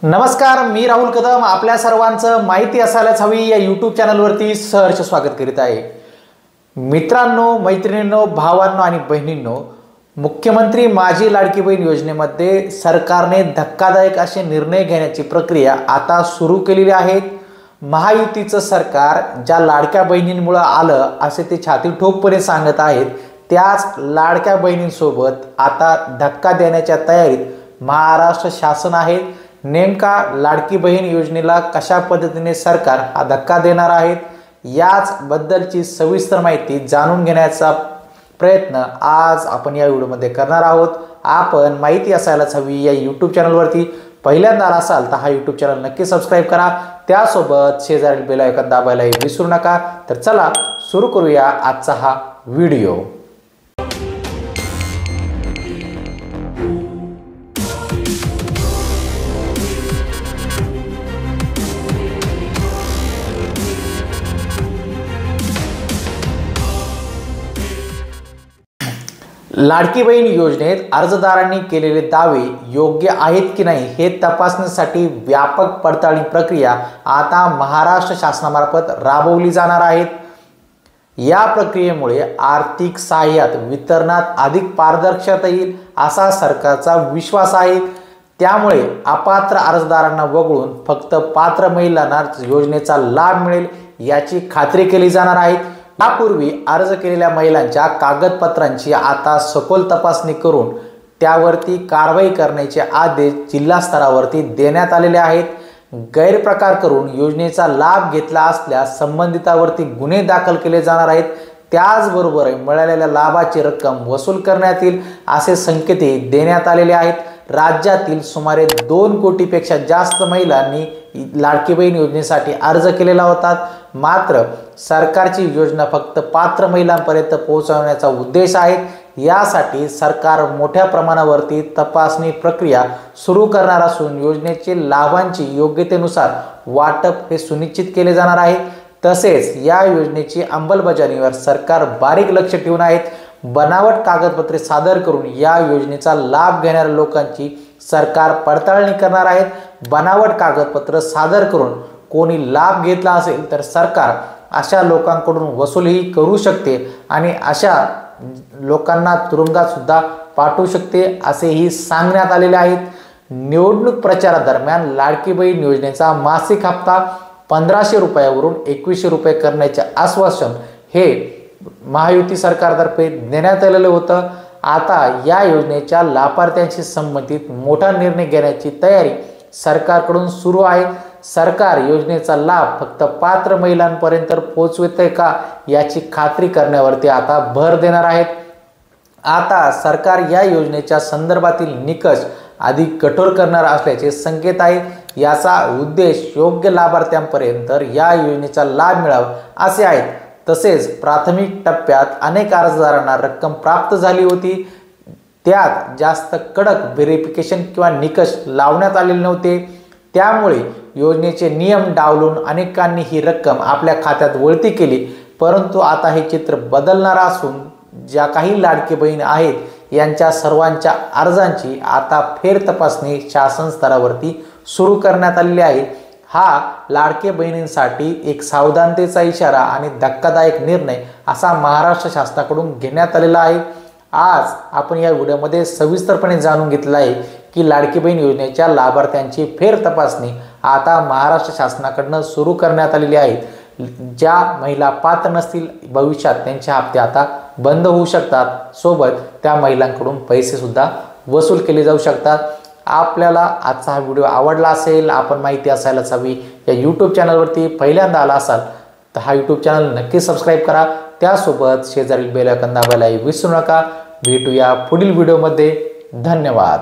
नमस्कार, मी राहुल कदम आपल्या सर्वांचं माहिती असायलाच हवी या यूट्यूब चॅनलवरती सहर्ष स्वागत करीत आहे। मित्रांनो, मैत्रिणींनो, भावांनो आणि बहिणींनो, मुख्यमंत्री माझी लाडकी बहीण योजनेमध्ये सरकारने धक्कादायक असे निर्णय घेण्याची प्रक्रिया आता सुरू केलेली आहे। महायुतीचं सरकार ज्या लाडक्या बहिणींमुळे आलं असे ते छाती ठोकपणे सांगत आहेत, त्याच लाडक्या बहिणींसोबत आता धक्का देण्याच्या तयारीत महाराष्ट्र शासन आहे। नेमका लाडकी बहीण योजनेला कशा पद्धतीने सरकार हा धक्का देणार आहे याच बद्दलची सविस्तर माहिती जाणून घेण्याचा प्रयत्न आज आपण या व्हिडिओमध्ये करणार आहोत। आपण माहिती असायलाच हवी या यूट्यूब चॅनलवरती पहिल्यांदा असाल तर हा यूट्यूब चॅनल नक्की सबस्क्राइब करा, त्यासोबत शेजारील बेल आयकॉन दाबायला विसरू नका। तर चला सुरू करूया आजचा हा व्हिडिओ। लाडकी बहीण योजनेत अर्जदारांनी केलेले दावे योग्य आहेत की नाही हे तपासण्यासाठी व्यापक पडताळणी प्रक्रिया आता महाराष्ट्र शासनामार्फत राबवली जाणार आहे। या प्रक्रियेमुळे आर्थिक सहाय्यात वितरणात अधिक पारदर्शकता येईल असा सरकारचा विश्वास आहे। त्यामुळे अपात्र अर्जदारांना वगळून फक्त पात्र महिलांना योजनेचा लाभ मिळेल याची खात्री केली जाणार आहे। यापूर्वी अर्ज केलेल्या महिलांच्या कागदपत्रांची आता सखोल तपासणी करून त्यावरती कारवाई करण्याचे आदेश जिल्हा स्तरावरती देण्यात आलेले आहेत। गैरप्रकार करून योजनेचा लाभ घेतला असल्यास संबंधितावरती गुन्हे दाखल केले जाणार आहेत। त्याचबरोबर मिळालेल्या लाभाची रक्कम वसूल करण्यात येईल असे संकेतही देण्यात आलेले आहेत। राज्यातील सुमारे 2 कोटीपेक्षा जास्त महिलांनी लाडकी बहीण योजनेसाठी अर्ज केलेला होता, मात्र सरकारची योजना फक्त पात्र महिलांपर्यंत पोहोचवण्याचा उद्देश आहे। यासाठी सरकार मोठ्या प्रमाणावरती तपासणी प्रक्रिया सुरू करणार असून योजनेचे लाभांची योग्यतेनुसार वाटप हे सुनिश्चित केले जाणार आहे। तसेच या योजनेची अंमलबजावणीवर सरकार बारीक लक्ष ठेवून आहे। बनावट कागदपत्रे सादर करून या योजनेचा लाभ घेणाऱ्या लोकांची सरकार पडताळणी करणार आहे। बनावट कागदपत्र सादर करून कोणी लाभ घेतला असेल तर सरकार अशा लोकांकडून वसूलही करू शकते आणि अशा लोकांना तुरुंगात सुद्धा पाठवू शकते असेही सांगण्यात आलेले आहेत। निवडणूक प्रचारादरम्यान लाडकी बहीण योजनेचा मासिक हप्ता 1500 रुपयावरून 2100 रुपये करण्याचे आश्वासन हे महायुती सरकारतर्फे देण्यात आलेलं होतं। आता या योजनेच्या लाभार्थ्यांशी संबंधित मोठा निर्णय घेण्याची तयारी सरकारकडून सुरू आहे। सरकार योजनेचा लाभ फक्त पात्र महिलांपर्यंत पोहोचवते का याची खात्री करण्यावरती आता भर देणार आहेत। आता सरकार या योजनेच्या संदर्भातील निकष अधिक कठोर करणार असल्याचे संकेत आहेत। याचा उद्देश योग्य लाभार्थ्यांपर्यंत या योजनेचा लाभ मिळावा असे आहेत। तसेच प्राथमिक टप्प्यात अनेक अर्जदारांना रक्कम प्राप्त झाली होती, त्यात जास्त कडक व्हेरिफिकेशन किंवा निकष लावण्यात आलेले नव्हते। त्यामुळे योजनेचे नियम डावलून अनेकांनी ही रक्कम आपल्या खात्यात वळती केली। परंतु आता हे चित्र बदलणार असून ज्या काही लाडकी बहीण आहेत यांच्या सर्वांच्या अर्जांची आता फेर तपासणी शासन स्तरावरती सुरू करण्यात आलेली आहे। हा लाडके बहिणींसाठी एक सावधानतेचा इशारा आणि धक्कादायक निर्णय असा महाराष्ट्र शासनाकडून घेण्यात आलेला आहे। आज आपण या व्हिडिओमध्ये सविस्तरपणे जाणून घेतलं आहे की लाडकी बहीण योजनेच्या लाभार्थ्यांची फेर तपासणी आता महाराष्ट्र शासनाकडून सुरू करण्यात आलेली आहे। ज्या महिला पात्र नसतील भविष्यात त्यांचे हप्ते आता बंद होऊ शकतात, सोबत त्या महिलांकडून पैसे सुद्धा वसूल केले जाऊ शकतात। आपल्याला आजचा हा व्हिडिओ आवडला असेल, आपण माहिती असायलाच हवी या यूट्यूब चॅनलवरती पहिल्यांदा आला असाल तर हा यूट्यूब चॅनल नक्की सबस्क्राइब करा, त्यासोबत शेजारील बेल आयकॉन दाबायला विसरू नका। भेटूया पुढील व्हिडिओमध्ये। धन्यवाद।